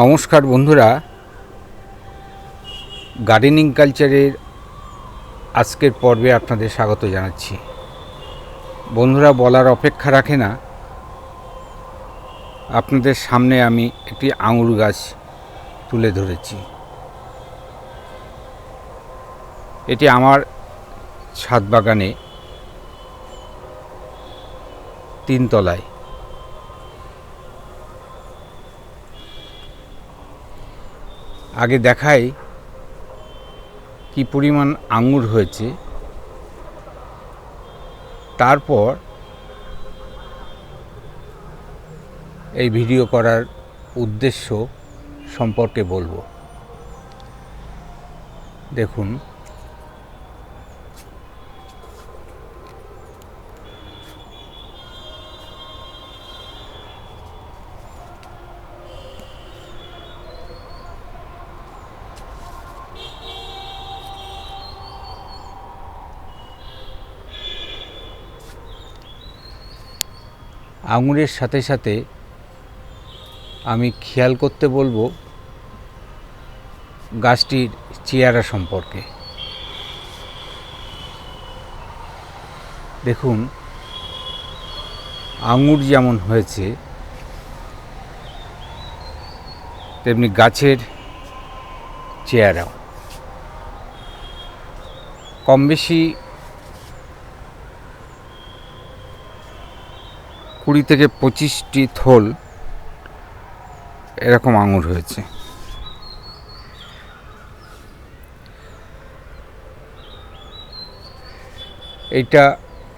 নমস্কার বন্ধুরা, গার্ডেনিং কালচারের আজকের পর্বে আপনাদের স্বাগত জানাচ্ছি। বন্ধুরা বলার অপেক্ষা রাখে না, আপনাদের সামনে আমি একটি আঙুর গাছ তুলে ধরেছি। এটি আমার ছাদ বাগানে 3 তলায়। আগে দেখাই কি পরিমাণ আঙুর হয়েছে, তারপর এই ভিডিও করার উদ্দেশ্য সম্পর্কে বলবো। দেখুন, আঙুরের সাথে সাথে আমি খেয়াল করতে বলবো গাছটির চেহারা সম্পর্কে। দেখুন, আঙুর যেমন হয়েছে তেমনি গাছের চেহারাও কম বেশি 20 থেকে 25টি থোল এরকম আঙুর হয়েছে। এইটা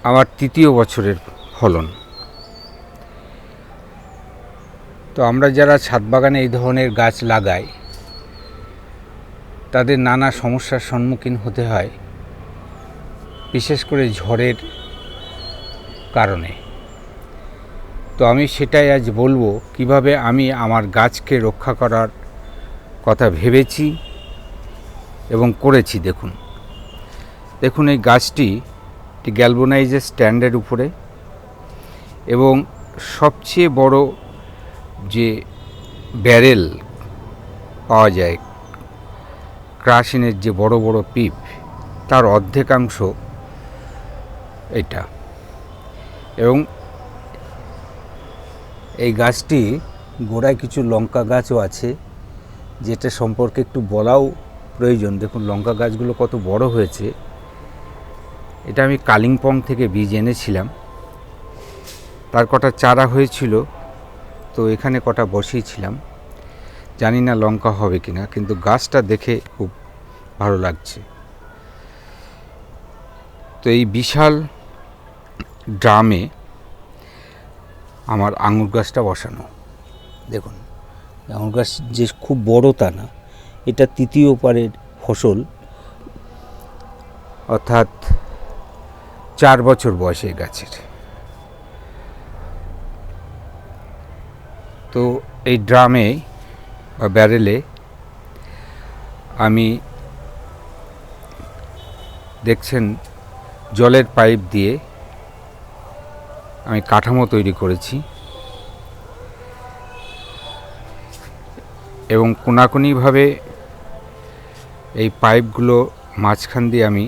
আমার 3য় বছরের ফলন। তো আমরা যারা ছাদ বাগানে এই ধরনের গাছ লাগাই তাদের নানা সমস্যার সম্মুখীন হতে হয়, বিশেষ করে ঝড়ের কারণে। তো আমি সেটাই আজ বলবো কিভাবে আমি আমার গাছকে রক্ষা করার কথা ভেবেছি এবং করেছি। দেখুন এই গাছটি গ্যালভানাইজের স্ট্যান্ডের উপরে, এবং সবচেয়ে বড় যে ব্যারেল পাওয়া যায় ক্রাশিনের, যে বড় বড় পিপ, তার অর্ধেকাংশ এটা। এবং এই গাছটি গোড়ায় কিছু লঙ্কা গাছও আছে, যেটা সম্পর্কে একটু বলাও প্রয়োজন। দেখুন লঙ্কা গাছগুলো কত বড় হয়েছে। এটা আমি কালিম্পং থেকে বীজ এনেছিলাম, তার কটা চারা হয়েছিল, তো এখানে কটা বসিয়েছিলাম। জানি না লঙ্কা হবে কিনা, কিন্তু গাছটা দেখে খুব ভালো লাগছে। তো এই বিশাল ড্রামে আমার আঙুর গাছটা বসানো। দেখুন, আঙুর গাছ যে খুব বড় তা না, এটা 3য় পারের ফসল, অর্থাৎ 4 বছর বয়স এই গাছের। তো এই ড্রামে বা ব্যারেলে আমি দেখছেন জলের পাইপ দিয়ে আমি কাঠামো তৈরি করেছি, এবং কোনাকুনিভাবে এই পাইপগুলো মাঝখান দিয়ে আমি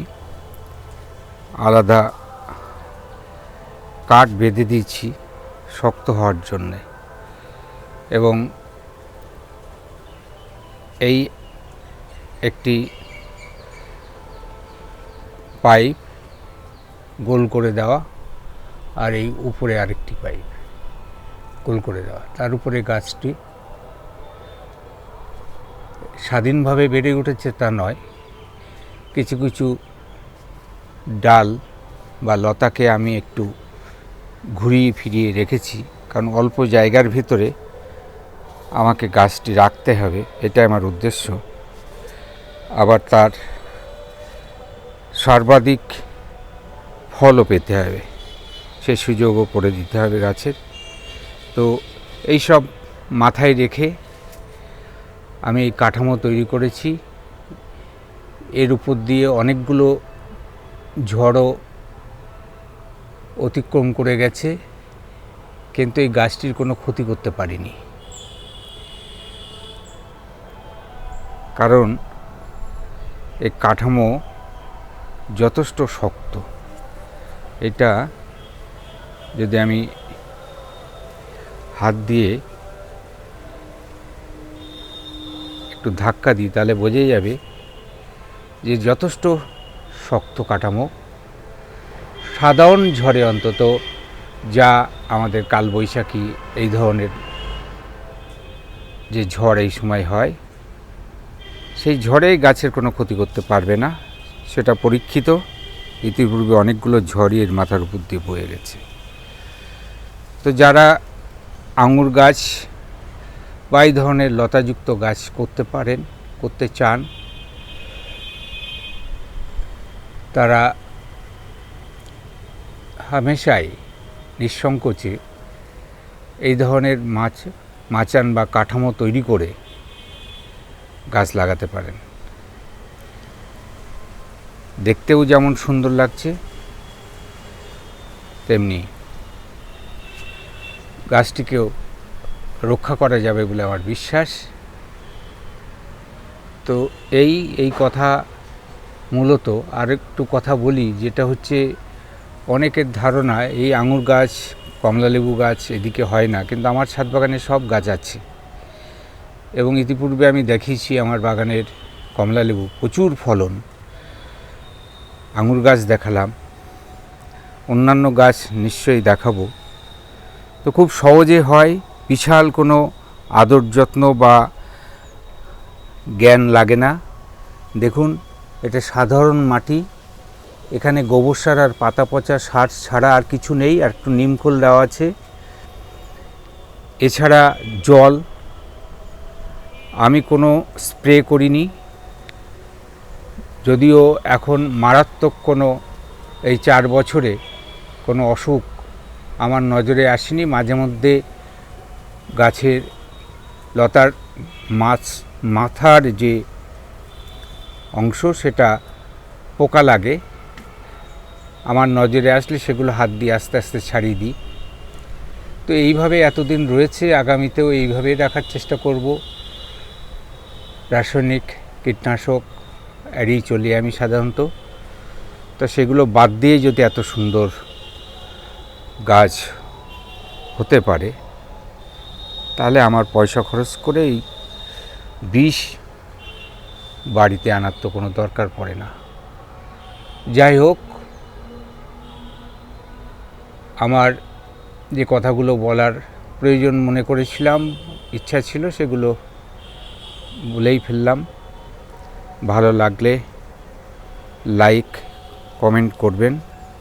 আলাদা কাঠ বেঁধে দিয়েছি শক্ত হওয়ার জন্যে। এবং এই একটি পাইপ গোল করে দেওয়া, আর এই উপরে আরেকটি পাইপ গোল করে দেওয়া, তার উপরে গাছটি স্বাধীনভাবে বেড়ে উঠেছে তা নয়, কিছু কিছু ডাল বা লতাকে আমি একটু ঘুরিয়ে ফিরিয়ে রেখেছি, কারণ অল্প জায়গার ভিতরে আমাকে গাছটি রাখতে হবে, এটা আমার উদ্দেশ্য। আবার তার সর্বাধিক ফলও পেতে হবে, সে সুযোগও করে দিতে হবে গাছের। তো এই সব মাথায় রেখে আমি এই কাঠামো তৈরি করেছি। এর উপর দিয়ে অনেকগুলো ঝড়ও অতিক্রম করে গেছে, কিন্তু এই গাছটির কোনো ক্ষতি করতে পারিনি। কারণ এই কাঠামো যথেষ্ট শক্ত। এটা যদি আমি হাত দিয়ে একটু ধাক্কা দিই তাহলে বোঝাই যাবে যে যথেষ্ট শক্ত কাঠামো। সাধারণ ঝড়ে অন্তত যা আমাদের কালবৈশাখী এই ধরনের যে ঝড় এই সময় হয়, সেই ঝড়ে গাছের কোনো ক্ষতি করতে পারবে না, সেটা পরীক্ষিত। ইতিপূর্বে অনেকগুলো ঝড়ই এর মাথার উপর দিয়ে বয়ে গেছে। তো যারা আঙুর গাছ বা এই ধরনের লতাযুক্ত গাছ করতে চান, তারা হামেশাই নিঃসংকোচে এই ধরনের মাচান বা কাঠামো তৈরি করে গাছ লাগাতে পারেন। দেখতেও যেমন সুন্দর লাগছে, তেমনি গাছটিকেও রক্ষা করা যাবে বলে আমার বিশ্বাস। তো এই কথা মূলত আরেকটু কথা বলি, যেটা হচ্ছে অনেকের ধারণা এই আঙুর গাছ, কমলালেবু গাছ এদিকে হয় না, কিন্তু আমার ছাদ বাগানে সব গাছ আছে। এবং ইতিপূর্বে আমি দেখিয়েছি আমার বাগানের কমলালেবু প্রচুর ফলন। আঙুর গাছ দেখালাম, অন্যান্য গাছ নিশ্চয়ই দেখাবো। তো খুব সহজে হয়, বিশাল কোনো আদর যত্ন বা জ্ঞান লাগে না। দেখুন, এটা সাধারণ মাটি, এখানে গোবর সার আর পাতা পচা সার ছাড়া আর কিছু নেই, আর একটু নিমখোল দেওয়া আছে। এছাড়া জল আমি কোনো স্প্রে করিনি, যদিও এখন মারাত্মক কোনো এই 4 বছরে কোনো অসুখ আমার নজরে আসেনি। মাঝে মধ্যে গাছের লতার মাথার যে অংশ সেটা পোকা লাগে, আমার নজরে আসলে সেগুলো হাত দিয়ে আস্তে আস্তে ছাড়িয়ে দিই। তো এইভাবে এতদিন রয়েছে, আগামীতেও এইভাবেই রাখার চেষ্টা করব। রাসায়নিক কীটনাশক এড়িয়ে চলি আমি সাধারণত। তো সেগুলো বাদ দিয়ে যদি এত সুন্দর গাছ হতে পারে, তাহলে আমার পয়সা খরচ করে এই বিষ বাড়িতে আনার তো কোনো দরকার পড়ে না। যাই হোক, আমার যে কথাগুলো বলার প্রয়োজন মনে করেছিলাম, ইচ্ছা ছিল, সেগুলো বলেই ফেললাম। ভালো লাগলে লাইক কমেন্ট করবেন,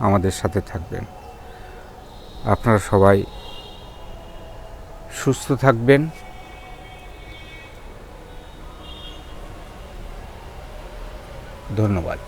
আমাদের সাথে থাকবেন। আপনারা সবাই সুস্থ থাকবেন। ধন্যবাদ।